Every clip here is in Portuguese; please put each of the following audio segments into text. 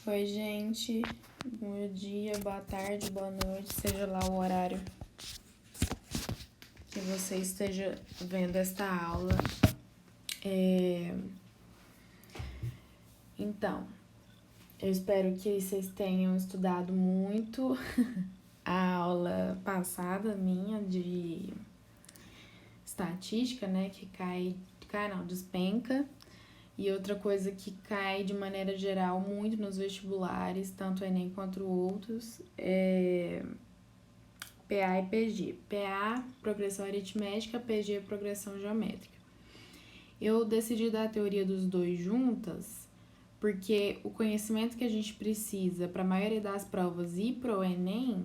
Oi, gente. Bom dia, boa tarde, boa noite, seja lá o horário que você esteja vendo esta aula. Então, eu espero que vocês tenham estudado muito a aula passada minha de estatística, né? Que despenca. E outra coisa que cai de maneira geral muito nos vestibulares, tanto Enem quanto outros, é PA e PG. PA, progressão aritmética, PG, progressão geométrica. Eu decidi dar a teoria dos dois juntas, porque o conhecimento que a gente precisa para a maioria das provas e para o Enem,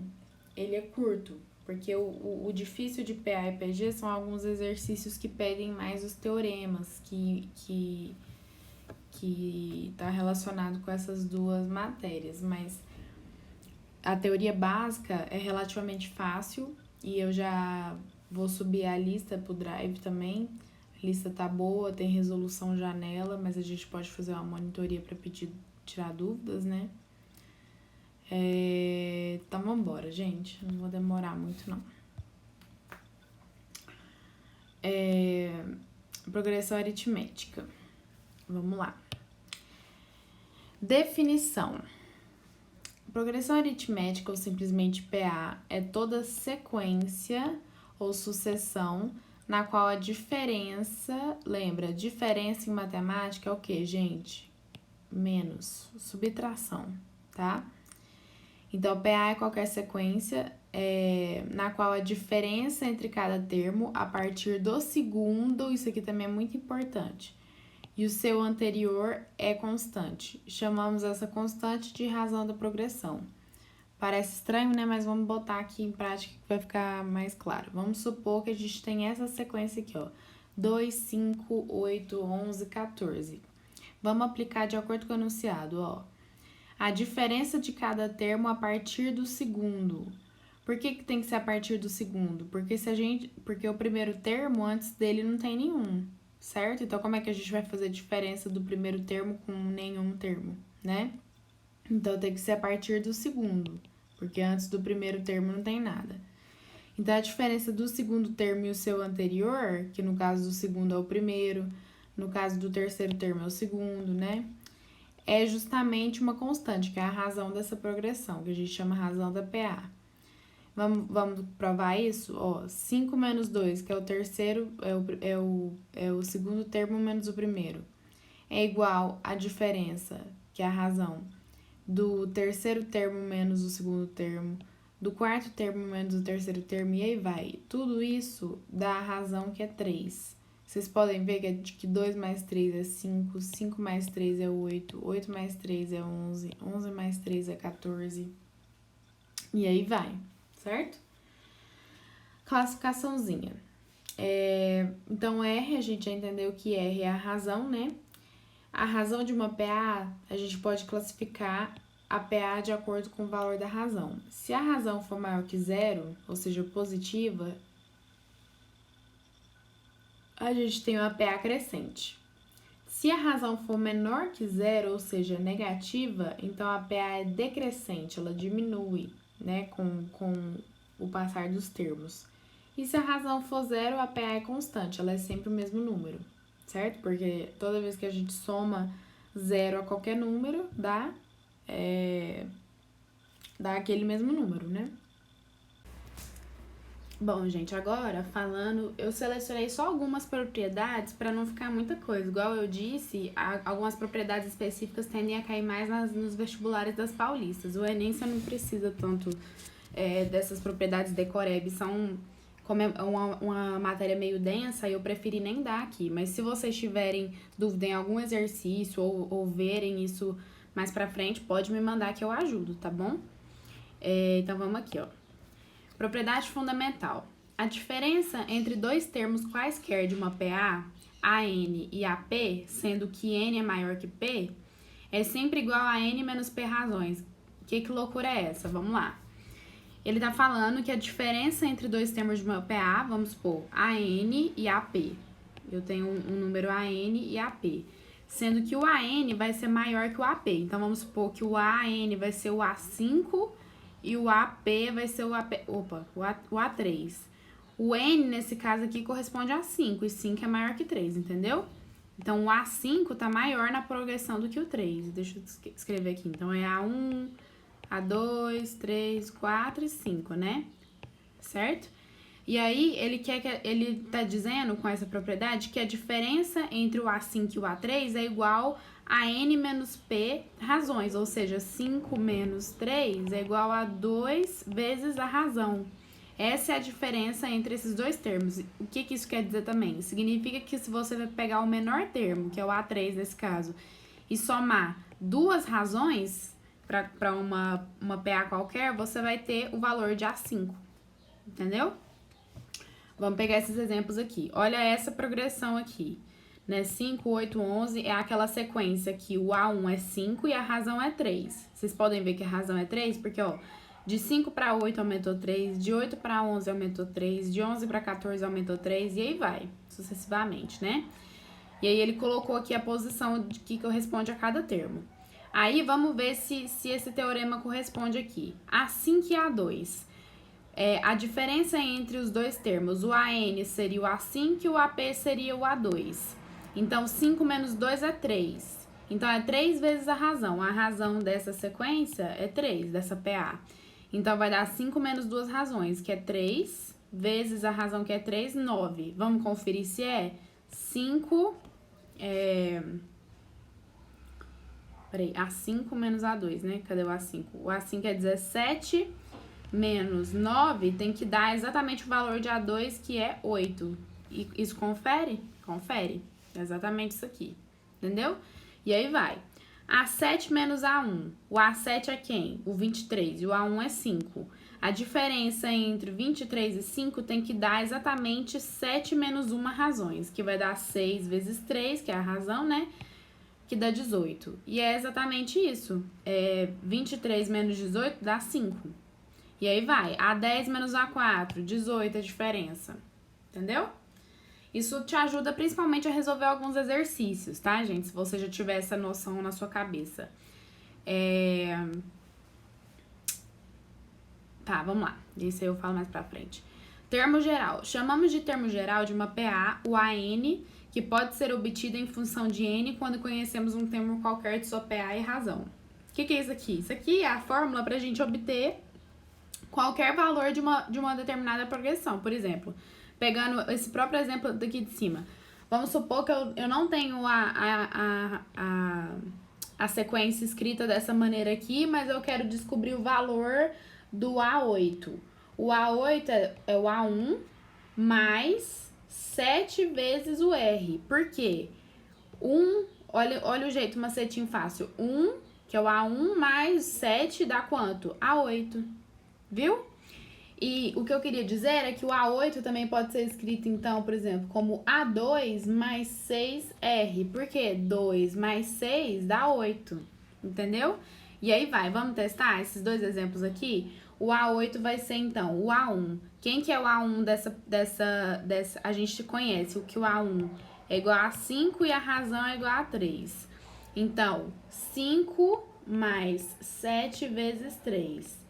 ele é curto. Porque o difícil de PA e PG são alguns exercícios que pedem mais os teoremas, que está relacionado com essas duas matérias, mas a teoria básica é relativamente fácil e eu já vou subir a lista pro Drive também. A lista tá boa, tem resolução janela, mas a gente pode fazer uma monitoria para tirar dúvidas, né? Então vambora, gente. Não vou demorar muito, não. Progressão aritmética. Vamos lá. Definição. Progressão aritmética, ou simplesmente PA, é toda sequência ou sucessão na qual a diferença, lembra, diferença em matemática é o que, gente? Menos, subtração, tá? Então, PA é qualquer sequência na qual a diferença entre cada termo, a partir do segundo, isso aqui também é muito importante, e o seu anterior é constante. Chamamos essa constante de razão da progressão. Parece estranho, né? Mas vamos botar aqui em prática que vai ficar mais claro. Vamos supor que a gente tem essa sequência aqui, ó. 2, 5, 8, 11, 14. Vamos aplicar de acordo com o enunciado, ó. A diferença de cada termo a partir do segundo. Por que tem que ser a partir do segundo? Porque o primeiro termo, antes dele, não tem nenhum. Certo? Então, como é que a gente vai fazer a diferença do primeiro termo com nenhum termo, né? Então, tem que ser a partir do segundo, porque antes do primeiro termo não tem nada. Então, a diferença do segundo termo e o seu anterior, que no caso do segundo é o primeiro, no caso do terceiro termo é o segundo, né? É justamente uma constante, que é a razão dessa progressão, que a gente chama razão da PA. Vamos provar isso? Ó, 5 menos 2, que é o terceiro, é o segundo termo menos o primeiro, é igual à diferença, que é a razão, do terceiro termo menos o segundo termo, do quarto termo menos o terceiro termo, e aí vai. Tudo isso dá a razão que é 3. Vocês podem ver que 2 mais 3 é 5, 5 mais 3 é 8, 8 mais 3 é 11, 11 mais 3 é 14, e aí vai. Certo? Classificaçãozinha. Então, R, a gente já entendeu que R é a razão, né? A razão de uma PA, a gente pode classificar a PA de acordo com o valor da razão. Se a razão for maior que zero, ou seja, positiva, a gente tem uma PA crescente. Se a razão for menor que zero, ou seja, negativa, então a PA é decrescente, ela diminui, né, com o passar dos termos. E se a razão for zero, a PA é constante, ela é sempre o mesmo número, certo? Porque toda vez que a gente soma zero a qualquer número, dá aquele mesmo número, né? Bom, gente, agora falando, eu selecionei só algumas propriedades para não ficar muita coisa. Igual eu disse, algumas propriedades específicas tendem a cair mais nos vestibulares das paulistas. O Enem você não precisa tanto dessas propriedades decoreb, como é uma matéria meio densa, eu preferi nem dar aqui. Mas se vocês tiverem dúvida em algum exercício ou verem isso mais pra frente, pode me mandar que eu ajudo, tá bom? Então vamos aqui, ó. Propriedade fundamental. A diferença entre dois termos quaisquer de uma PA, AN e AP, sendo que N é maior que P, é sempre igual a N menos P razões. Que loucura é essa? Vamos lá. Ele tá falando que a diferença entre dois termos de uma PA, vamos supor, AN e AP. Eu tenho um número AN e AP. sendo que o AN vai ser maior que o AP. Então, vamos supor que o AN vai ser o A5 e o AP vai ser o A3. O N, nesse caso aqui, corresponde a 5, e 5 é maior que 3, entendeu? Então, o A5 tá maior na progressão do que o 3. Deixa eu escrever aqui. Então, é A1, A2, 3, 4 e 5, né? Certo? E aí, ele tá dizendo com essa propriedade que a diferença entre o A5 e o A3 é igual a N menos P razões, ou seja, 5 menos 3 é igual a 2 vezes a razão. Essa é a diferença entre esses dois termos. O que isso quer dizer também? Significa que se você vai pegar o menor termo, que é o A3 nesse caso, e somar duas razões para uma PA qualquer, você vai ter o valor de A5, entendeu? Vamos pegar esses exemplos aqui. Olha essa progressão aqui, né? 5, 8, 11 é aquela sequência que o A1 é 5 e a razão é 3. Vocês podem ver que a razão é 3 porque, ó, de 5 para 8 aumentou 3, de 8 para 11 aumentou 3, de 11 para 14 aumentou 3, e aí vai, sucessivamente, né? E aí ele colocou aqui a posição de que corresponde a cada termo. Aí vamos ver se esse teorema corresponde aqui. A5 e A2. A diferença entre os dois termos, o AN seria o A5 e o AP seria o A2. Então, 5 menos 2 é 3. Então, é 3 vezes a razão. A razão dessa sequência é 3, dessa PA. Então, vai dar 5 menos 2 razões, que é 3, vezes a razão que é 3, 9. Vamos conferir se é 5... Peraí, A5 menos A2, né? Cadê o A5? O A5 é 17... menos 9 tem que dar exatamente o valor de A2, que é 8. E isso confere? Confere. É exatamente isso aqui. Entendeu? E aí vai. A7 menos A1. O A7 é quem? O 23. E o A1 é 5. A diferença entre 23 e 5 tem que dar exatamente 7 menos 1 razões, que vai dar 6 vezes 3, que é a razão, né? Que dá 18. E é exatamente isso. 23 menos 18 dá 5. E aí vai, A10 menos A4, 18 é a diferença, entendeu? Isso te ajuda principalmente a resolver alguns exercícios, tá, gente? Se você já tiver essa noção na sua cabeça. Tá, vamos lá. Isso aí eu falo mais pra frente. Termo geral. Chamamos de termo geral de uma PA, o AN, que pode ser obtido em função de N quando conhecemos um termo qualquer de sua PA e razão. O que é isso aqui? Isso aqui é a fórmula pra gente obter qualquer valor de uma determinada progressão. Por exemplo, pegando esse próprio exemplo daqui de cima, vamos supor que eu não tenho a sequência escrita dessa maneira aqui, mas eu quero descobrir o valor do A8. O A8 é o A1 mais 7 vezes o R. Por quê? Olha o jeito, macetinho fácil. 1, que é o A1, mais 7 dá quanto? A8. Viu? E o que eu queria dizer é que o A8 também pode ser escrito, então, por exemplo, como A2 mais 6R. Por quê? 2 mais 6 dá 8. Entendeu? E aí vai, vamos testar esses dois exemplos aqui? O A8 vai ser, então, o A1. Quem que é o A1 dessa a gente conhece o que o A1 é igual a 5 e a razão é igual a 3. Então, 5 mais 7 vezes 3.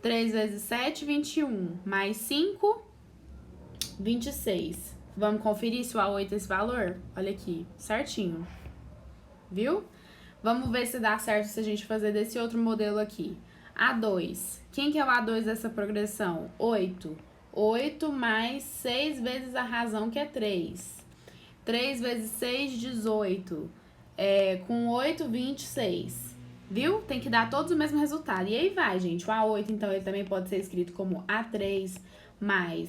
3 vezes 7, 21. Mais 5, 26. Vamos conferir se o A8 é esse valor? Olha aqui, certinho. Viu? Vamos ver se dá certo se a gente fazer desse outro modelo aqui. A2. Quem que é o A2 dessa progressão? 8. 8 mais 6 vezes a razão, que é 3. 3 vezes 6, 18. Com 8, 26. Viu? Tem que dar todos o mesmo resultado. E aí vai, gente. O A8, então, ele também pode ser escrito como A3 mais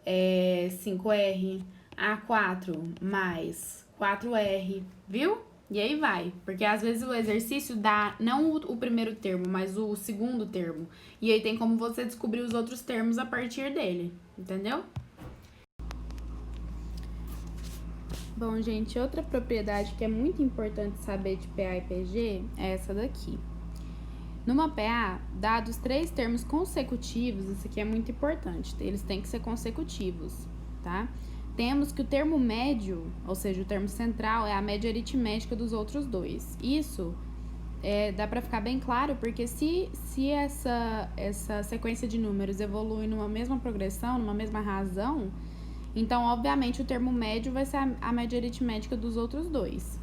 5R, A4 mais 4R, viu? E aí vai. Porque às vezes o exercício dá não o primeiro termo, mas o segundo termo. E aí tem como você descobrir os outros termos a partir dele. Entendeu? Bom, gente, outra propriedade que é muito importante saber de PA e PG é essa daqui. Numa PA, dados 3 termos consecutivos, isso aqui é muito importante, eles têm que ser consecutivos, tá? temos que o termo médio, ou seja, o termo central, é a média aritmética dos outros dois. Isso dá para ficar bem claro, porque se essa sequência de números evolui numa mesma progressão, numa mesma razão, então, obviamente, o termo médio vai ser a média aritmética dos outros dois.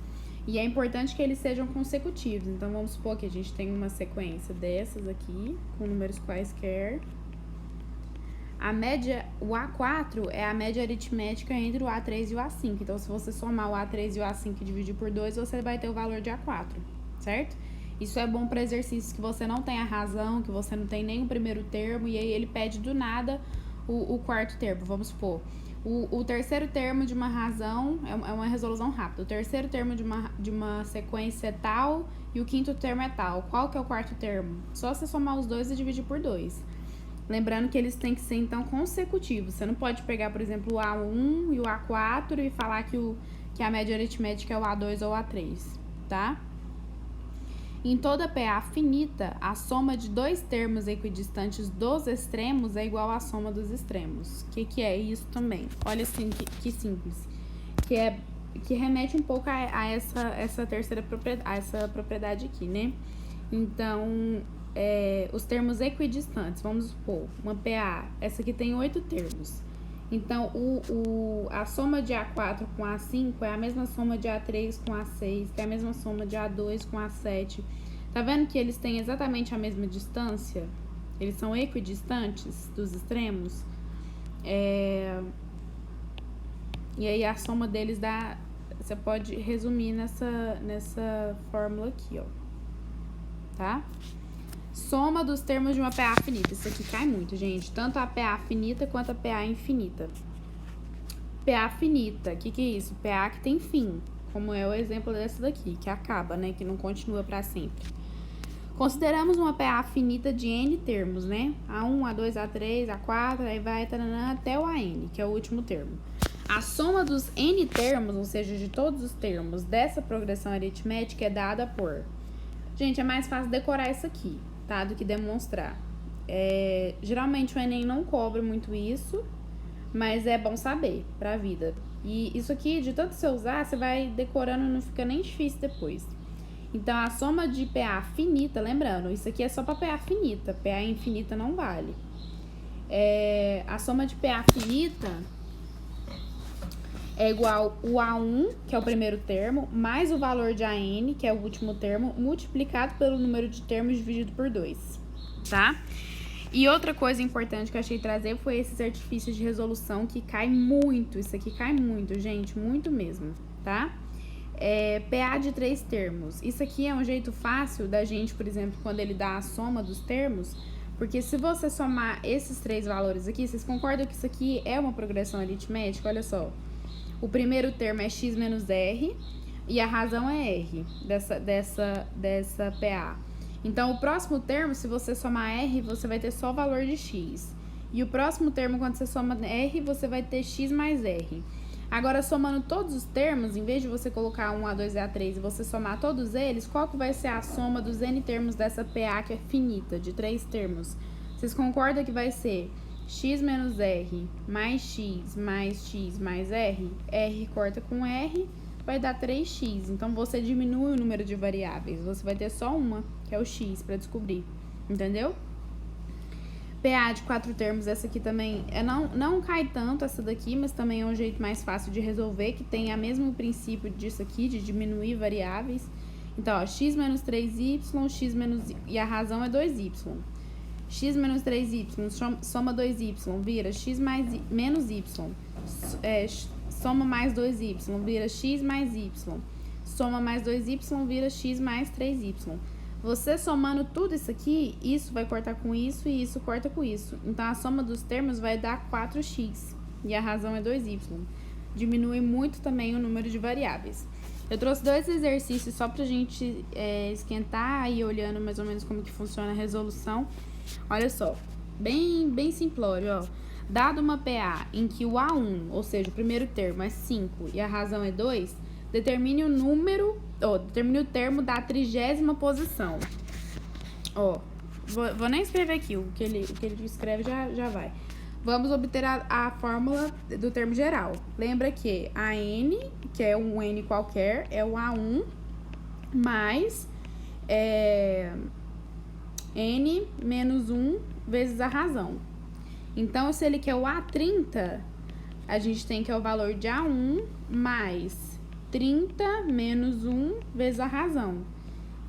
E é importante que eles sejam consecutivos. Então, vamos supor que a gente tem uma sequência dessas aqui, com números quaisquer. A média, o A4 é a média aritmética entre o A3 e o A5. Então, se você somar o A3 e o A5 e dividir por 2, você vai ter o valor de A4, certo? Isso é bom para exercícios que você não tem a razão, que você não tem nem o primeiro termo, e aí ele pede do nada o quarto termo. Vamos supor, o terceiro termo de uma razão é uma resolução rápida. O terceiro termo de uma sequência é tal e o quinto termo é tal. Qual que é o quarto termo? Só você somar os dois e dividir por 2. Lembrando que eles têm que ser, então, consecutivos. Você não pode pegar, por exemplo, o A1 e o A4 e falar que a média aritmética é o A2 ou o A3, tá? Em toda PA finita, a soma de dois termos equidistantes dos extremos é igual à soma dos extremos. O que é isso também? Olha assim, que simples. Que remete um pouco a essa terceira propriedade, a essa propriedade aqui, né? Então, os termos equidistantes, vamos supor, uma PA, essa aqui tem 8 termos. Então, a soma de A4 com A5 é a mesma soma de A3 com A6, que é a mesma soma de A2 com A7. Tá vendo que eles têm exatamente a mesma distância? Eles são equidistantes dos extremos. E aí, a soma deles dá... Você pode resumir nessa fórmula aqui, ó. Tá? Soma dos termos de uma PA finita. Isso aqui cai muito, gente. Tanto a PA finita quanto a PA infinita. PA finita, o que é isso? PA que tem fim, como é o exemplo dessa daqui, que acaba, né? Que não continua para sempre. Consideramos uma PA finita de N termos, né? A1, A2, A3, A4, aí vai taranã, até o AN, que é o último termo. A soma dos N termos, ou seja, de todos os termos dessa progressão aritmética é dada por... Gente, é mais fácil decorar isso aqui, tá? Do que demonstrar. Geralmente o Enem não cobra muito isso, mas é bom saber pra vida. E isso aqui, de tanto você usar, você vai decorando, não fica nem difícil depois. Então, a soma de PA finita, lembrando, isso aqui é só pra PA finita, PA infinita não vale. A soma de PA finita é igual o A1, que é o primeiro termo, mais o valor de AN, que é o último termo, multiplicado pelo número de termos dividido por 2, tá? E outra coisa importante que eu achei trazer foi esses artifícios de resolução que cai muito. Isso aqui cai muito, gente, muito mesmo, tá? PA de 3 termos. Isso aqui é um jeito fácil da gente, por exemplo, quando ele dá a soma dos termos, porque se você somar esses 3 valores aqui, vocês concordam que isso aqui é uma progressão aritmética? Olha só. O primeiro termo é x menos r e a razão é r dessa PA. Então, o próximo termo, se você somar r, você vai ter só o valor de x. E o próximo termo, quando você soma r, você vai ter x mais r. Agora, somando todos os termos, em vez de você colocar 1, A2 e A3 e você somar todos eles, qual que vai ser a soma dos n termos dessa PA que é finita, de 3 termos? Vocês concordam que vai ser x menos r mais x mais r? R corta com r, vai dar 3x. Então, você diminui o número de variáveis. Você vai ter só uma, que é o x, para descobrir. Entendeu? PA de 4 termos, essa aqui também não cai tanto, essa daqui, mas também é um jeito mais fácil de resolver, que tem o mesmo princípio disso aqui, de diminuir variáveis. Então, ó, x menos 3y, x menos... E a razão é 2y. X menos 3y, soma 2y, vira x mais menos y. Soma mais 2y, vira x mais y. Soma mais 2y, vira x mais 3y. Você somando tudo isso aqui, isso vai cortar com isso e isso corta com isso. Então, a soma dos termos vai dar 4x. E a razão é 2y. Diminui muito também o número de variáveis. Eu trouxe 2 exercícios só pra gente esquentar e ir olhando mais ou menos como que funciona a resolução. Olha só, bem simplório, ó. Dado uma PA em que o A1, ou seja, o primeiro termo é 5 e a razão é 2, determine o termo da 30ª posição. Ó, vou nem escrever aqui, o que ele escreve já vai. vamos obter a fórmula do termo geral. Lembra que a n, que é um n qualquer, é o A1 mais n menos 1 vezes a razão. Então, se ele quer o A30, a gente tem que é o valor de A1 mais 30 menos 1 vezes a razão.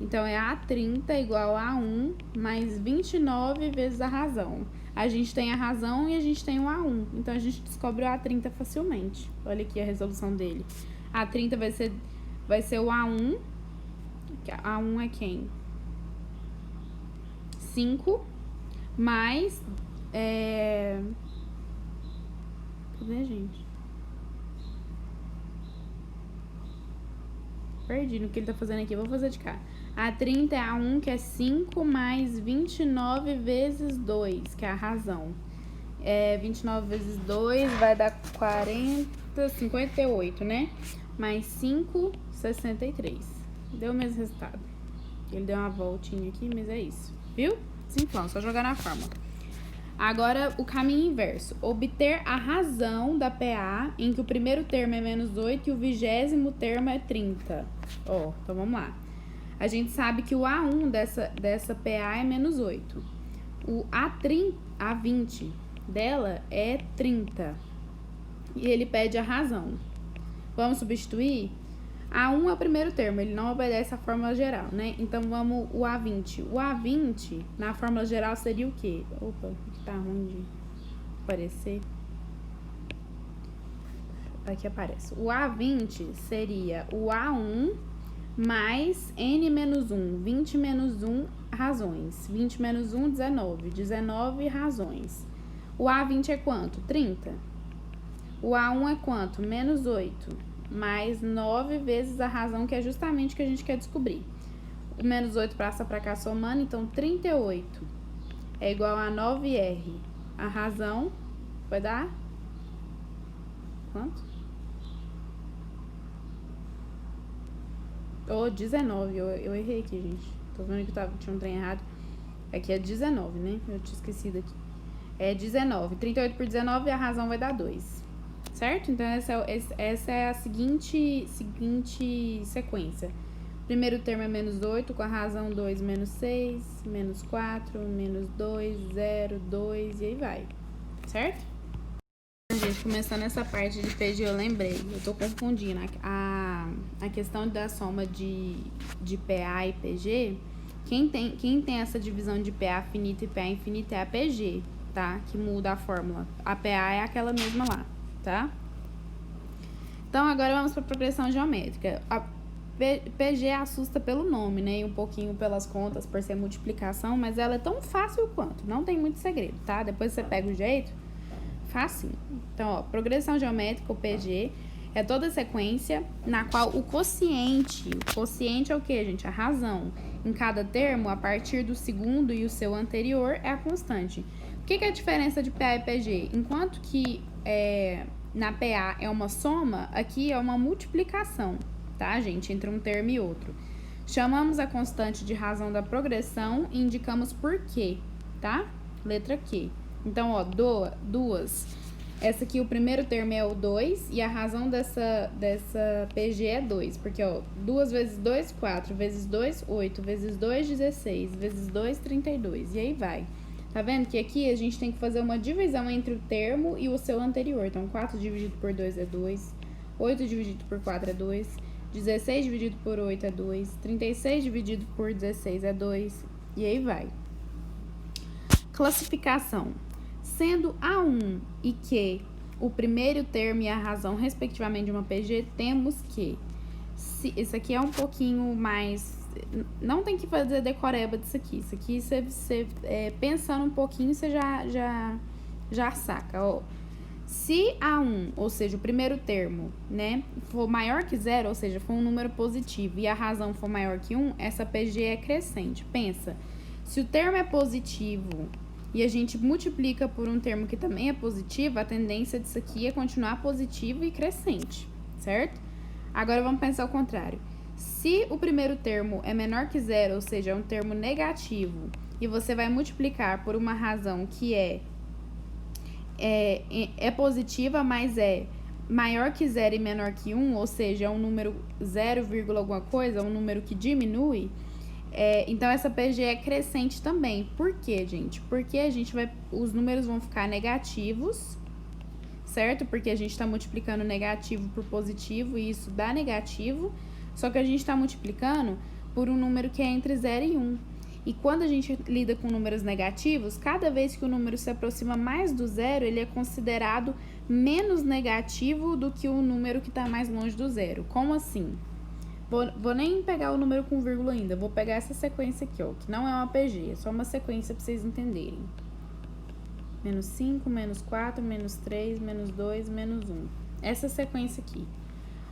Então, é A30 igual a 1 mais 29 vezes a razão. A gente tem a razão e a gente tem o A1. Então, a gente descobre o A30 facilmente. Olha aqui a resolução dele. A30 vai ser o A1. A1 é quem? 5 mais... Cadê, gente? Perdi no que ele tá fazendo aqui. Vou fazer de cá. A30 é A1, que é 5 mais 29 vezes 2, que é a razão. 29 vezes 2 vai dar 58, né? Mais 5, 63. Deu o mesmo resultado. Ele deu uma voltinha aqui, mas é isso. Viu? Simplão, só jogar na fórmula. Agora, o caminho inverso. Obter a razão da PA em que o primeiro termo é menos 8 e o 20º termo é 30. Então vamos lá. A gente sabe que o A1 dessa PA é menos 8. O A20 dela é 30. E ele pede a razão. Vamos substituir? A1 é o primeiro termo, ele não obedece à fórmula geral, né? Então, vamos o A20. O A20, na fórmula geral, seria o quê? Opa, aqui tá ruim de aparecer. Aqui aparece. O A20 seria o A1 mais N menos 1. 20 menos 1 razões. 20 menos 1, 19. 19 razões. O A20 é quanto? 30. O A1 é quanto? Menos 8. Mais 9 vezes a razão, que é justamente o que a gente quer descobrir. O menos 8 passa pra cá somando, então 38 é igual a 9R. A razão vai dar quanto? 19. Eu errei aqui, gente. Tô vendo que tinha um trem errado. Aqui é 19, né? Eu tinha esquecido aqui. É 19. 38 por 19, a razão vai dar 2. Certo? Então, essa é a seguinte sequência. Primeiro termo é menos 8, com a razão 2, menos 6, menos 4, menos 2, 0, 2, e aí vai. Certo? Gente, começando essa parte de PG, eu lembrei. Eu tô confundindo. A questão da soma de PA e PG, quem tem essa divisão de PA finita e PA infinita é a PG, tá? Que muda a fórmula. A PA é aquela mesma lá. Tá? Então, agora vamos para a progressão geométrica. A PG assusta pelo nome, né? E um pouquinho pelas contas, por ser multiplicação, mas ela é tão fácil quanto. Não tem muito segredo, tá? Depois você pega o jeito, facinho. Então, progressão geométrica, o PG, é toda sequência na qual o quociente é o que, gente? A razão. Em cada termo, a partir do segundo e o seu anterior, é a constante. O que é a diferença de PA e PG? Enquanto que na PA é uma soma, aqui é uma multiplicação, tá, gente? Entre um termo e outro. Chamamos a constante de razão da progressão e indicamos por quê, tá? Letra Q. Então, duas. Essa aqui, o primeiro termo é o 2 e a razão dessa PG é 2. Porque, 2 vezes 2, 4. Vezes 2, 8. Vezes 2, 16. Vezes 2, 32. E aí vai. Tá vendo que aqui a gente tem que fazer uma divisão entre o termo e o seu anterior. Então, 4 dividido por 2 é 2. 8 dividido por 4 é 2. 16 dividido por 8 é 2. 36 dividido por 16 é 2. E aí vai. Classificação. Sendo A1 e Q o primeiro termo e a razão, respectivamente, de uma PG, temos que... Isso aqui é um pouquinho mais... Não tem que fazer decoreba disso aqui. Isso aqui, você pensando um pouquinho, você já saca. Se A1, ou seja, o primeiro termo, né, for maior que 0, ou seja, for um número positivo, e a razão for maior que 1, essa PG é crescente. Pensa, se o termo é positivo e a gente multiplica por um termo que também é positivo, a tendência disso aqui é continuar positivo e crescente, certo? Agora vamos pensar o contrário. Se o primeiro termo é menor que 0, ou seja, é um termo negativo, e você vai multiplicar por uma razão que é é positiva, mas é maior que 0 e menor que 1, ou seja, é um número 0, alguma coisa, é um número que diminui, então essa PG é crescente também. Por quê, gente? Porque os números vão ficar negativos, certo? Porque a gente está multiplicando negativo por positivo e isso dá negativo, só que a gente está multiplicando por um número que é entre 0 e 1. E quando a gente lida com números negativos, cada vez que o número se aproxima mais do zero, ele é considerado menos negativo do que o número que está mais longe do zero. Como assim? Vou nem pegar o número com vírgula ainda, vou pegar essa sequência aqui, ó, que não é uma PG, é só uma sequência para vocês entenderem. Menos 5, menos 4, menos 3, menos 2, menos 1. Essa sequência aqui.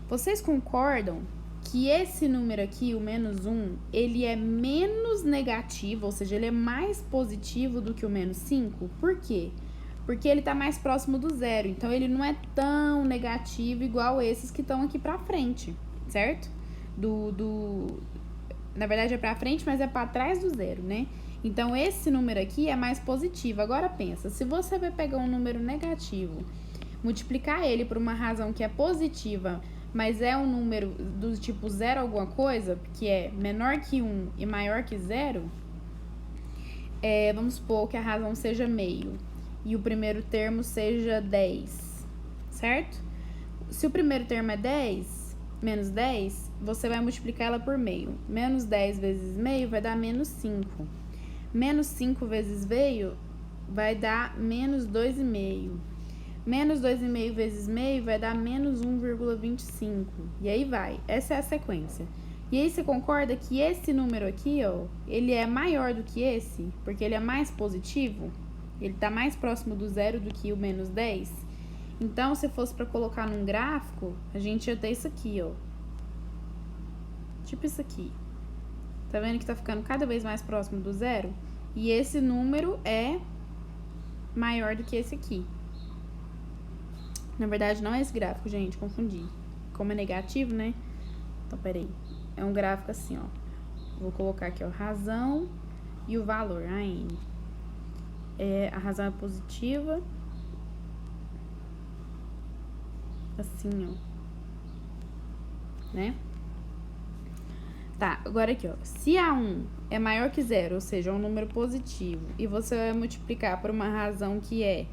Vocês concordam que esse número aqui, o menos 1, ele é menos negativo, ou seja, ele é mais positivo do que o menos 5? Por quê? Porque ele tá mais próximo do zero, então ele não é tão negativo igual esses que estão aqui pra frente, certo? Na verdade é pra frente, mas é pra trás do zero, né? Então esse número aqui é mais positivo. Agora pensa, se você vai pegar um número negativo, multiplicar ele por uma razão que é positiva, mas é um número do tipo 0 alguma coisa, que é menor que 1 e maior que 0, vamos supor que a razão seja meio e o primeiro termo seja 10, certo? Se o primeiro termo é 10, menos 10, você vai multiplicar ela por meio. Menos 10 vezes meio vai dar menos 5. Menos 5 vezes meio vai dar menos 2,5. Menos 2,5 vezes meio vai dar menos 1,25. E aí vai. Essa é a sequência. E aí você concorda que esse número aqui, ó, ele é maior do que esse? Porque ele é mais positivo? Ele tá mais próximo do zero do que o menos 10? Então, se fosse para colocar num gráfico, a gente ia ter isso aqui, ó. Tipo isso aqui. Tá vendo que tá ficando cada vez mais próximo do zero? E esse número é maior do que esse aqui. Na verdade, não é esse gráfico, gente, confundi. Como é negativo, né? Então, peraí. É um gráfico assim, ó. Vou colocar aqui, ó, razão e o valor, a N. A razão é positiva. Assim, ó. Né? Tá, agora aqui, ó. Se A1 é maior que 0, ou seja, é um número positivo, e você vai multiplicar por uma razão que é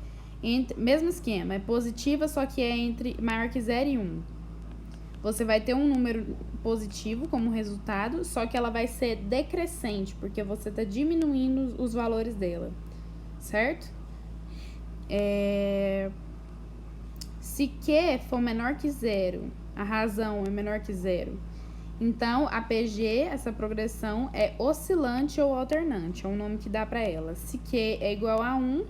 mesmo esquema, é positiva, só que é entre maior que 0 e 1. Você vai ter um número positivo como resultado, só que ela vai ser decrescente, porque você está diminuindo os valores dela, certo? Se Q for menor que 0, a razão é menor que 0, então a PG, essa progressão, é oscilante ou alternante, é um nome que dá para ela. Se Q é igual a 1,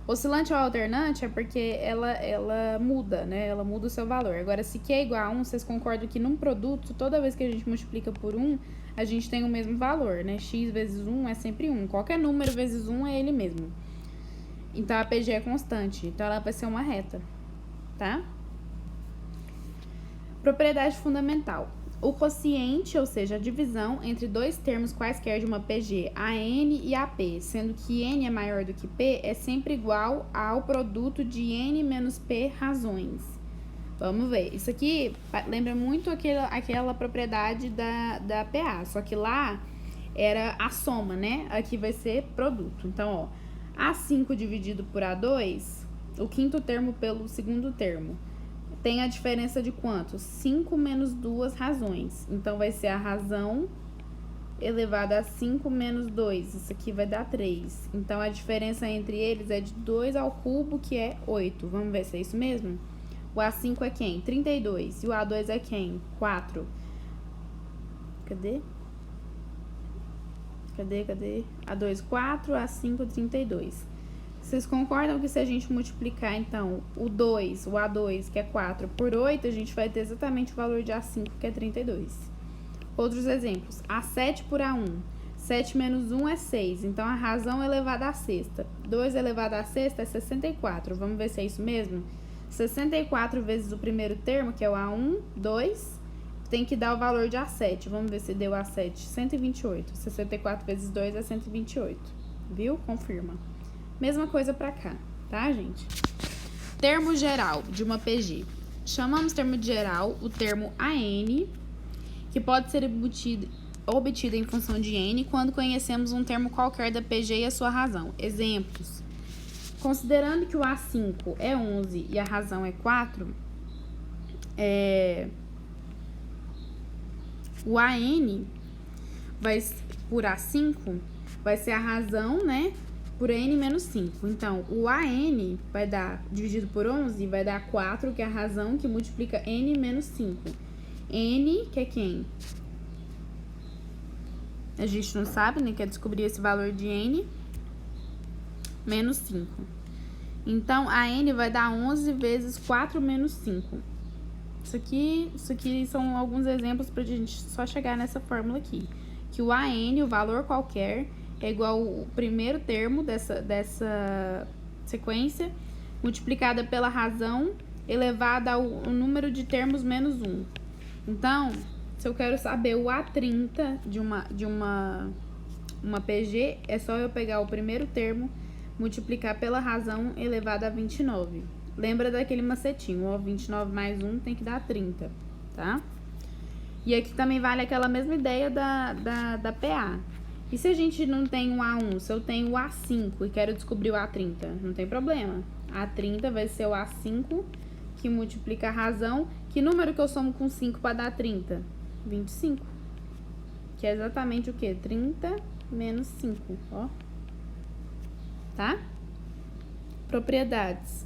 oscilante ou alternante é porque ela muda, né? Ela muda o seu valor. Agora, se Q é igual a 1, vocês concordam que num produto, toda vez que a gente multiplica por 1, a gente tem o mesmo valor, né? X vezes 1 é sempre 1. Qualquer número vezes 1 é ele mesmo. Então, a PG é constante. Então, ela vai ser uma reta, tá? Propriedade fundamental. O quociente, ou seja, a divisão entre dois termos quaisquer de uma PG, AN e AP, sendo que N é maior do que P, é sempre igual ao produto de N menos P razões. Vamos ver. Isso aqui lembra muito aquela propriedade da PA, só que lá era a soma, né? Aqui vai ser produto. Então, ó, A5 dividido por A2, o quinto termo pelo segundo termo. Tem a diferença de quanto? 5 menos 2 razões. Então, vai ser a razão elevada a 5 menos 2. Isso aqui vai dar 3. Então, a diferença entre eles é de 2 ao cubo, que é 8. Vamos ver se é isso mesmo? O A5 é quem? 32. E o A2 é quem? 4. Cadê? A2, 4. A5, 32. Vocês concordam que se a gente multiplicar, então, o A2, que é 4, por 8, a gente vai ter exatamente o valor de A5, que é 32. Outros exemplos. A7 por A1. 7 menos 1 é 6. Então, a razão elevada à sexta. 2 elevado à sexta é 64. Vamos ver se é isso mesmo? 64 vezes o primeiro termo, que é o A1, 2, tem que dar o valor de A7. Vamos ver se deu A7. 128. 64 vezes 2 é 128. Viu? Confirma. Mesma coisa pra cá, tá, gente? Termo geral de uma PG. Chamamos termo geral o termo AN, que pode ser obtido em função de N quando conhecemos um termo qualquer da PG e a sua razão. Exemplos. Considerando que o A5 é 11 e a razão é 4, o AN por A5 vai ser a razão, né, por N menos 5. Então, o AN vai dar, dividido por 11, vai dar 4, que é a razão que multiplica N menos 5. N, que é quem? A gente não sabe, né, quer descobrir esse valor de N menos 5. Então, a N vai dar 11 vezes 4 menos 5. Isso aqui são alguns exemplos pra gente só chegar nessa fórmula aqui. Que o AN, o valor qualquer, é igual ao primeiro termo dessa sequência, multiplicada pela razão, elevada ao número de termos menos 1. Então, se eu quero saber o A30 de uma PG, é só eu pegar o primeiro termo, multiplicar pela razão elevada a 29. Lembra daquele macetinho, ó, 29 mais 1 tem que dar 30, tá? E aqui também vale aquela mesma ideia da PA. E se a gente não tem o A1, se eu tenho o A5 e quero descobrir o A30, não tem problema. A30 vai ser o A5 que multiplica a razão. Que número que eu somo com 5 para dar 30? 25. Que é exatamente o quê? 30 menos 5, ó. Tá? Propriedades.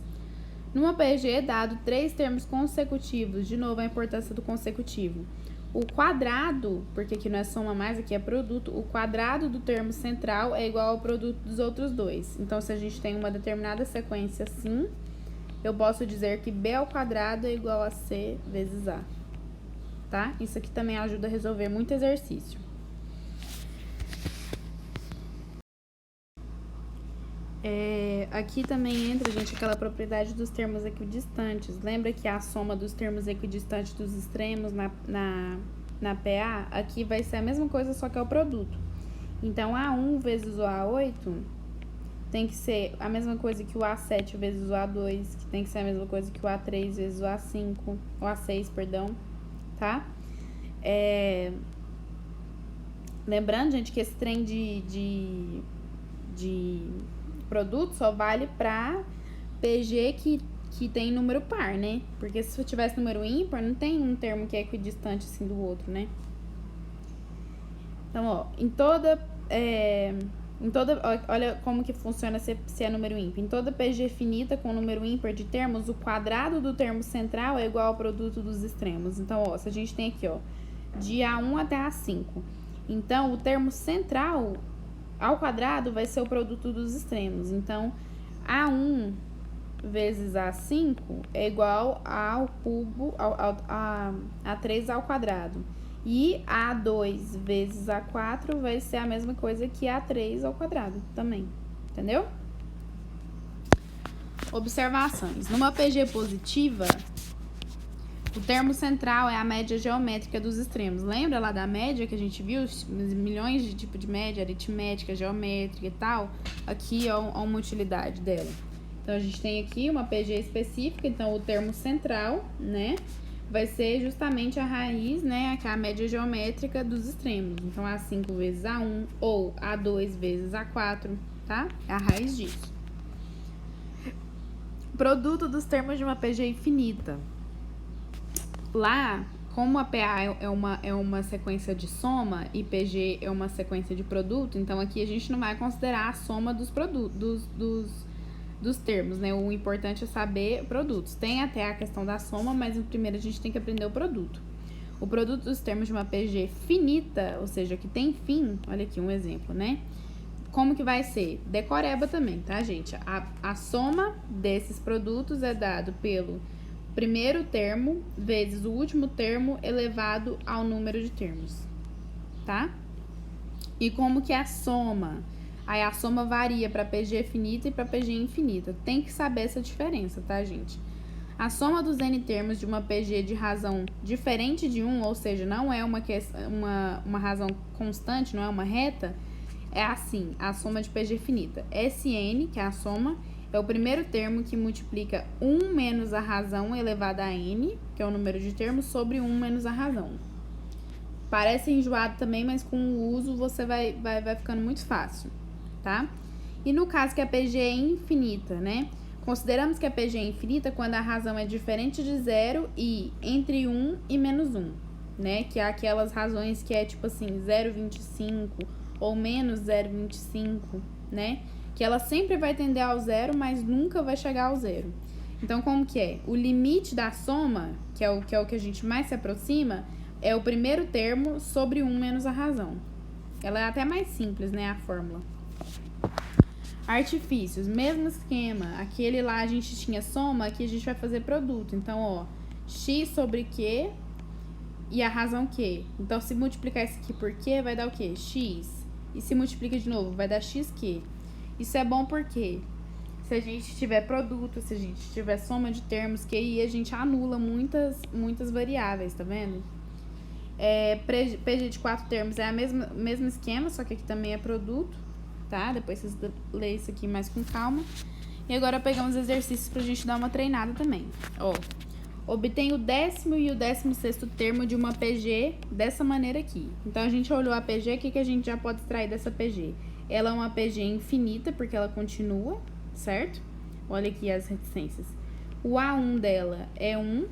Numa PG, dado 3 termos consecutivos, de novo a importância do consecutivo. O quadrado, porque aqui não é soma mais, aqui é produto, o quadrado do termo central é igual ao produto dos outros dois. Então, se a gente tem uma determinada sequência assim, eu posso dizer que B ao quadrado é igual a C vezes A. Tá? Isso aqui também ajuda a resolver muito exercício. Aqui também entra, gente, aquela propriedade dos termos equidistantes. Lembra que a soma dos termos equidistantes dos extremos na PA, aqui vai ser a mesma coisa, só que é o produto. Então, A1 vezes o A8 tem que ser a mesma coisa que o A7 vezes o A2, que tem que ser a mesma coisa que o A3 vezes o A5, o A6, perdão, tá? Lembrando, gente, que esse trem de produto só vale pra PG que tem número par, né? Porque se eu tivesse número ímpar, não tem um termo que é equidistante assim do outro, né? Então, ó, olha como que funciona se é número ímpar. Em toda PG finita com número ímpar de termos, o quadrado do termo central é igual ao produto dos extremos. Então, ó, se a gente tem aqui, ó, de A1 até A5. Então, o termo central ao quadrado vai ser o produto dos extremos. Então, A1 vezes A5 é igual ao cubo, a 3 ao quadrado. E A2 vezes A4 vai ser a mesma coisa que A3 ao quadrado também. Entendeu? Observações. Numa PG positiva, o termo central é a média geométrica dos extremos. Lembra lá da média que a gente viu? Milhões de tipos de média, aritmética, geométrica e tal. Aqui, ó, uma utilidade dela. Então, a gente tem aqui uma PG específica. Então, o termo central, né, vai ser justamente a raiz, né, que é a média geométrica dos extremos. Então, A5 vezes A1 ou A2 vezes A4, tá? É a raiz disso. Produto dos termos de uma PG infinita. Lá, como a PA é uma sequência de soma e PG é uma sequência de produto, então aqui a gente não vai considerar a soma dos produtos, dos termos, né? O importante é saber produtos. Tem até a questão da soma, mas primeiro a gente tem que aprender o produto. O produto dos termos de uma PG finita, ou seja, que tem fim, olha aqui um exemplo, né? Como que vai ser? Decoreba também, tá, gente? A soma desses produtos é dado pelo primeiro termo vezes o último termo elevado ao número de termos, tá? E como que é a soma? Aí a soma varia para PG finita e para PG infinita. Tem que saber essa diferença, tá, gente? A soma dos N termos de uma PG de razão diferente de 1, ou seja, não é uma razão constante, não é uma reta, é assim, a soma de PG finita. SN, que é a soma, É o primeiro termo que multiplica 1 menos a razão elevada a n, que é o número de termos, sobre 1 menos a razão. Parece enjoado também, mas com o uso você vai ficando muito fácil, tá? E no caso que a PG é infinita, né? Consideramos que a PG é infinita quando a razão é diferente de zero e entre 1 e menos 1, né? Que é aquelas razões que é tipo assim, 0,25 ou menos 0,25, né? Que ela sempre vai tender ao zero, mas nunca vai chegar ao zero. Então, como que é? O limite da soma, que é o que a gente mais se aproxima, é o primeiro termo sobre 1 menos a razão. Ela é até mais simples, né, a fórmula. Artifícios, mesmo esquema. Aquele lá a gente tinha soma, aqui a gente vai fazer produto. Então, ó, x sobre q e a razão q. Então, se multiplicar isso aqui por q, vai dar o quê? X. E se multiplica de novo, vai dar xq. Isso é bom porque se a gente tiver produto, se a gente tiver soma de termos, que aí a gente anula muitas variáveis, tá vendo? PG de 4 termos é o mesmo esquema, só que aqui também é produto, tá? Depois vocês lêem isso aqui mais com calma. E agora pegamos exercícios pra gente dar uma treinada também. Ó, obtém o 10º e o 16º termo de uma PG dessa maneira aqui. Então, a gente olhou a PG, o que a gente já pode extrair dessa PG? Ela é uma PG infinita, porque ela continua, certo? Olha aqui as reticências. O A1 dela é 1.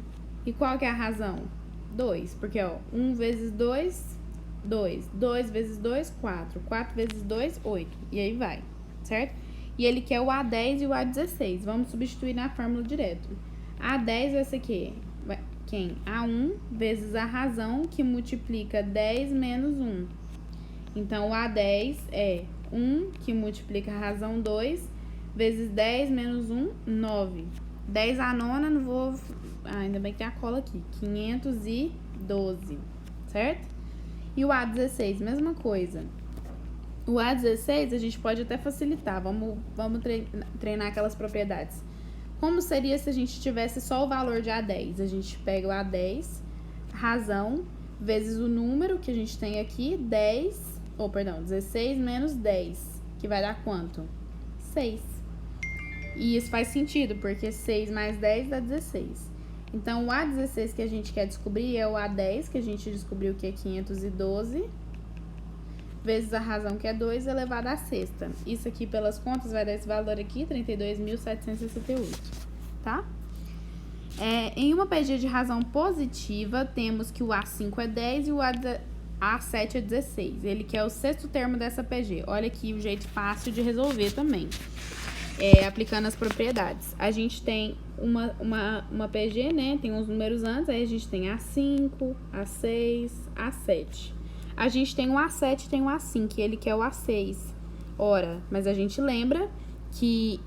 E qual que é a razão? 2. Porque, ó, 1 vezes 2, 2. 2 vezes 2, 4. 4 vezes 2, 8. E aí vai, certo? E ele quer o A10 e o A16. Vamos substituir na fórmula direto. A10 vai ser quem? A1 vezes a razão, que multiplica 10 menos 1. Então, o A10 é 1, que multiplica a razão 2, vezes 10 menos 1, 9. 10 a nona, não vou... ainda bem que tem a cola aqui. 512, certo? E o A16, mesma coisa. O A16 a gente pode até facilitar. Vamos treinar aquelas propriedades. Como seria se a gente tivesse só o valor de A10? A gente pega o A10, razão, vezes o número que a gente tem aqui, 16 menos 10, que vai dar quanto? 6. E isso faz sentido, porque 6 mais 10 dá 16. Então, o A16 que a gente quer descobrir é o A10, que a gente descobriu que é 512, vezes a razão, que é 2, elevado à sexta. Isso aqui, pelas contas, vai dar esse valor aqui, 32.768, tá? Em uma PG de razão positiva, temos que o A5 é 10 e o A7 é 16. Ele quer o sexto termo dessa PG. Olha aqui o jeito fácil de resolver também. Aplicando as propriedades. A gente tem uma PG, né? Tem uns números antes, aí a gente tem A5, A6, A7. A gente tem o A7 e tem o A5, que ele quer o A6. Ora, mas a gente lembra que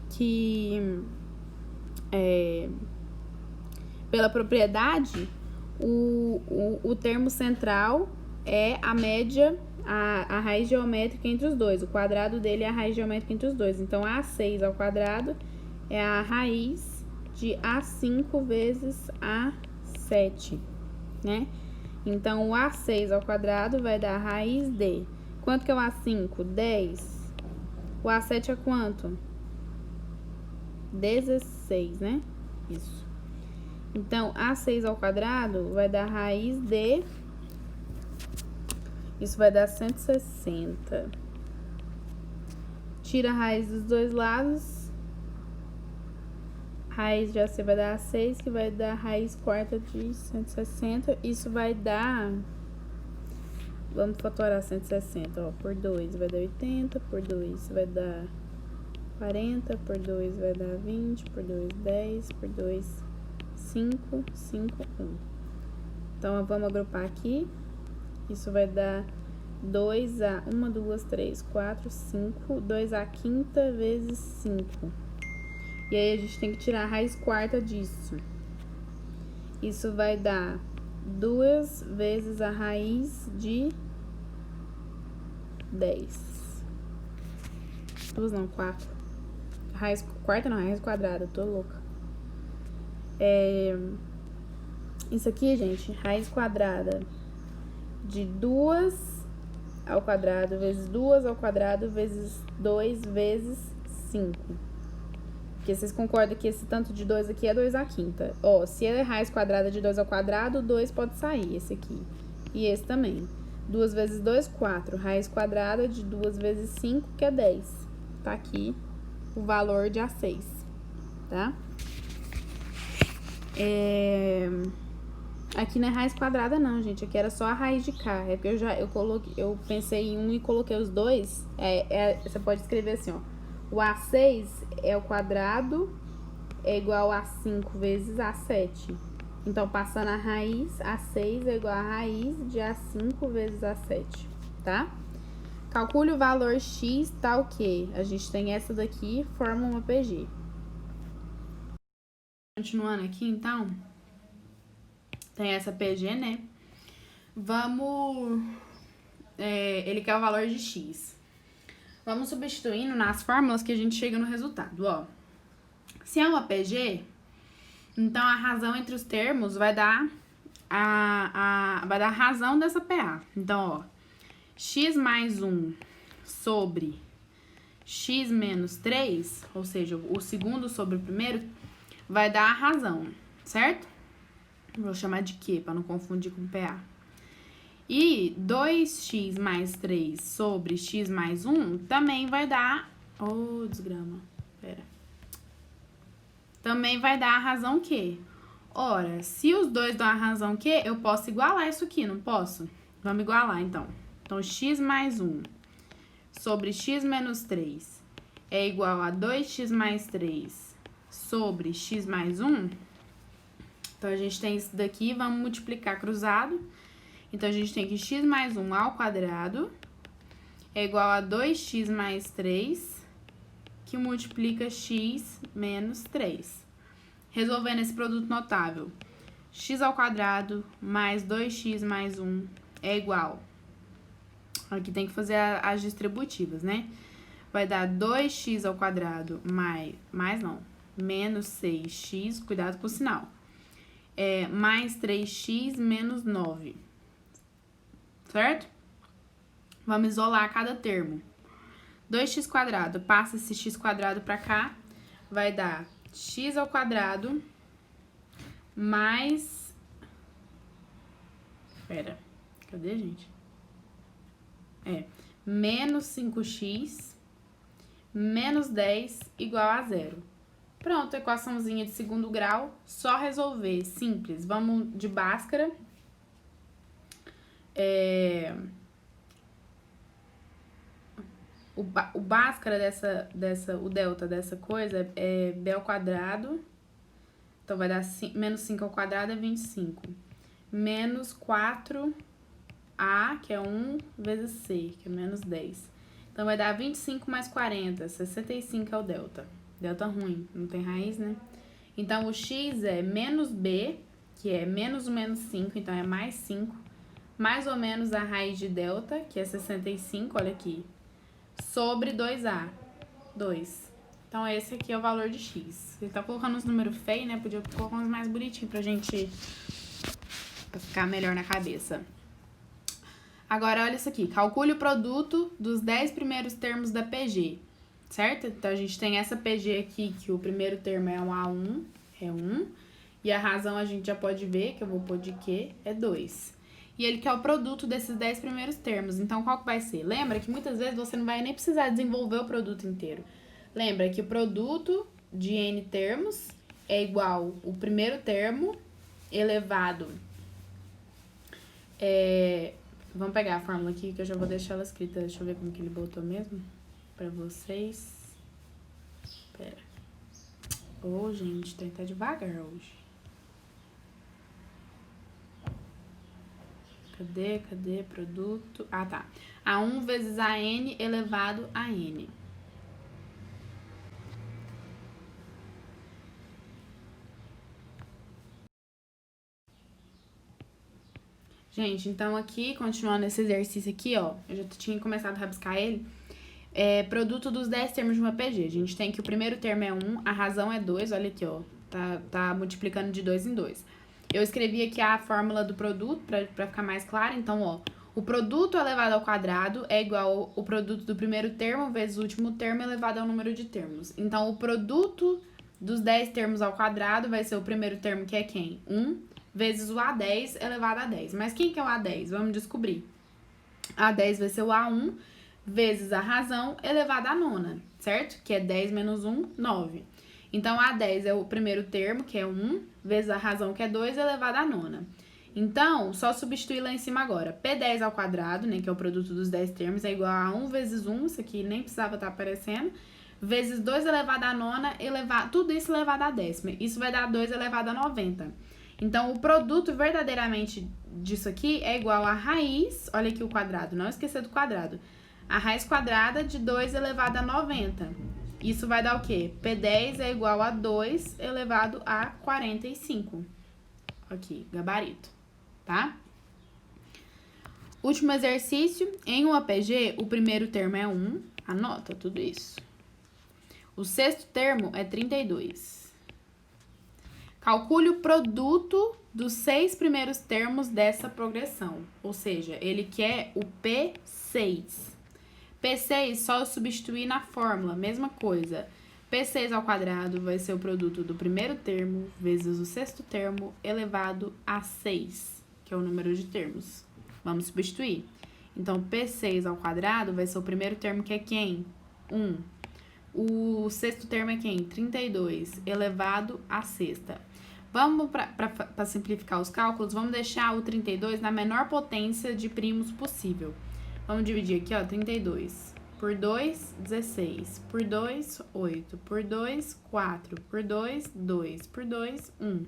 pela propriedade, o termo central é a média, a raiz geométrica entre os dois. O quadrado dele é a raiz geométrica entre os dois. Então, A6 ao quadrado é a raiz de A5 vezes A7, né? Então, o A6 ao quadrado vai dar a raiz de... Quanto que é o A5? 10. O A7 é quanto? 16, né? Isso. Então, A6 ao quadrado vai dar a raiz de... Isso vai dar 160. Tira a raiz dos dois lados. Raiz de AC vai dar A6, que vai dar a raiz quarta de 160. Isso vai dar... Vamos fatorar 160, ó. Por 2 vai dar 80, por 2 vai dar 40, por 2 vai dar 20, por 2, 10, por 2, 5, 5, 1. Então, vamos agrupar aqui. Isso vai dar 2A, 1, 2, 3, 4, 5, 2A quinta vezes 5. E aí, a gente tem que tirar a raiz quarta disso. Isso vai dar 2 vezes a raiz de 10. 2 não, 4. Raiz quarta não, raiz quadrada, tô louca. Isso aqui, gente, raiz quadrada de 2 ao quadrado vezes 2 ao quadrado vezes 2 vezes 5. Porque vocês concordam que esse tanto de 2 aqui é 2 à quinta. Ó, se é raiz quadrada de 2 ao quadrado, 2 pode sair, esse aqui. E esse também. 2 vezes 2, 4. Raiz quadrada de 2 vezes 5, que é 10. Tá aqui o valor de A6, tá? Aqui não é raiz quadrada não, gente. Aqui era só a raiz de K. É porque eu pensei em um e coloquei os dois. Você pode escrever assim, ó. O A6 é o quadrado, é igual a 5 vezes A7. Então, passando a raiz, A6 é igual a raiz de A5 vezes A7, tá? Calcule o valor X tal que. A gente tem essa daqui, forma uma PG. Continuando aqui, então, tem essa PG, né? Vamos... ele quer o valor de X. Vamos substituindo nas fórmulas que a gente chega no resultado, ó. Se é uma PG, então a razão entre os termos vai dar vai dar a razão dessa PA. Então, ó, x mais 1 sobre x menos 3, ou seja, o segundo sobre o primeiro, vai dar a razão, certo? Vou chamar de Q, para não confundir com PA. E 2x mais 3 sobre x mais 1 também vai dar... Oh, desgrama. Pera. Também vai dar a razão Q. Ora, se os dois dão a razão Q, eu posso igualar isso aqui, não posso? Vamos igualar, então. Então, x mais 1 sobre x menos 3 é igual a 2x mais 3 sobre x mais 1. Então, a gente tem isso daqui, vamos multiplicar cruzado. Então, a gente tem que x mais 1 ao quadrado é igual a 2x mais 3, que multiplica x menos 3. Resolvendo esse produto notável, x ao quadrado mais 2x mais 1 é igual. Aqui tem que fazer as distributivas, né? Vai dar 2x ao quadrado menos 6x, cuidado com o sinal. Mais 3x menos 9. Certo? Vamos isolar cada termo. 2x quadrado, passa esse x quadrado pra cá, vai dar x ao quadrado mais... Pera, cadê, gente? Menos 5x menos 10 igual a 0. Pronto, equaçãozinha de segundo grau, só resolver, simples. Vamos de Bhaskara. O Bhaskara o delta dessa coisa é B ao quadrado. Então, vai dar menos 5 ao quadrado é 25. Menos 4A, que é 1 vezes C, que é menos 10. Então, vai dar 25 mais 40, 65 é o delta. Delta ruim, não tem raiz, né? Então, o x é menos B, que é menos o menos 5, então é mais 5. Mais ou menos a raiz de delta, que é 65, olha aqui, sobre 2A, 2. Então, esse aqui é o valor de x. Ele tá colocando uns números feios, né? Podia colocar uns mais bonitinhos pra ficar melhor na cabeça. Agora, olha isso aqui. Calcule o produto dos 10 primeiros termos da PG, certo? Então, a gente tem essa PG aqui, que o primeiro termo é um A1, é 1. E a razão a gente já pode ver, que eu vou pôr de Q, é 2. E ele quer o produto desses 10 primeiros termos. Então, qual que vai ser? Lembra que muitas vezes você não vai nem precisar desenvolver o produto inteiro. Lembra que o produto de N termos é igual o primeiro termo elevado... Vamos pegar a fórmula aqui, que eu já vou deixar ela escrita. Deixa eu ver como que ele botou mesmo pra vocês. Pera. Gente, tem que estar devagar hoje. Cadê? Produto. Ah, tá. A1 vezes AN elevado a N. Gente, então aqui, continuando esse exercício aqui, ó, eu já tinha começado a rabiscar ele. Produto dos 10 termos de uma PG. A gente tem que o primeiro termo é 1, a razão é 2, olha aqui, ó, tá multiplicando de 2 em 2. Eu escrevi aqui a fórmula do produto pra ficar mais claro, então, ó, o produto elevado ao quadrado é igual ao produto do primeiro termo vezes o último termo elevado ao número de termos. Então, o produto dos 10 termos ao quadrado vai ser o primeiro termo, que é quem? 1 vezes o A10 elevado a 10. Mas quem que é o A10? Vamos descobrir. A10 vai ser o A1 vezes a razão elevada à nona, certo? Que é 10 menos 1, 9. Então, A10 é o primeiro termo, que é 1, vezes a razão, que é 2, elevado à nona. Então, só substituir lá em cima agora. P10 ao quadrado, né, que é o produto dos 10 termos, é igual a 1 vezes 1, isso aqui nem precisava estar aparecendo, vezes 2 elevado à nona, tudo isso elevado à décima. Isso vai dar 2 elevado a 90. Então, o produto verdadeiramente disso aqui é igual a raiz, olha aqui o quadrado, não esquecer do quadrado, a raiz quadrada de 2 elevado a 90. Isso vai dar o quê? P10 é igual a 2 elevado a 45. Aqui, gabarito, tá? Último exercício. Em um APG, o primeiro termo é 1. Anota tudo isso. O sexto termo é 32. Calcule o produto dos 6 primeiros termos dessa progressão. Ou seja, ele quer o P6. P6 só substituir na fórmula, mesma coisa. P6 ao quadrado vai ser o produto do primeiro termo vezes o sexto termo elevado a 6, que é o número de termos. Vamos substituir. Então, P6 ao quadrado vai ser o primeiro termo, que é quem? 1. O sexto termo é quem? 32 elevado a sexta. Vamos, para simplificar os cálculos, vamos deixar o 32 na menor potência de primos possível. Vamos dividir aqui, ó, 32 por 2, 16, por 2, 8, por 2, 4, por 2, 2, por 2, 1.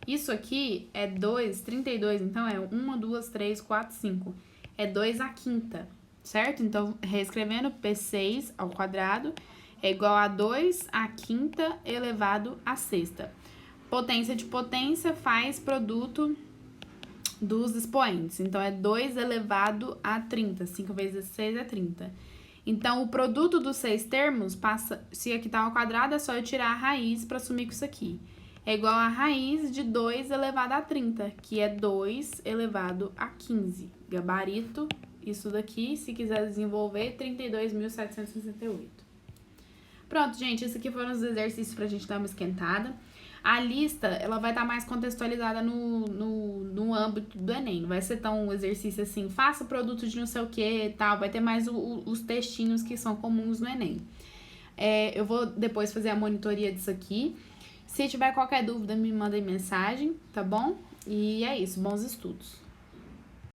Isso aqui é 2, 32, então é 1, 2, 3, 4, 5. É 2 à quinta, certo? Então, reescrevendo, P6 ao quadrado é igual a 2 à quinta elevado à sexta. Potência de potência faz produto dos expoentes. Então, é 2 elevado a 30. 5 vezes 6 é 30. Então, o produto dos 6 termos, passa, se aqui tá ao quadrado, é só eu tirar a raiz para sumir com isso aqui. É igual a raiz de 2 elevado a 30, que é 2 elevado a 15. Gabarito, isso daqui, se quiser desenvolver, 32.768. Pronto, gente, esses aqui foram os exercícios pra gente dar uma esquentada. A lista, ela vai estar mais contextualizada no âmbito do Enem. Não vai ser tão um exercício assim, faça produto de não sei o que e tal. Vai ter mais os textinhos que são comuns no Enem. Eu vou depois fazer a monitoria disso aqui. Se tiver qualquer dúvida, me mandem mensagem, tá bom? E é isso, bons estudos.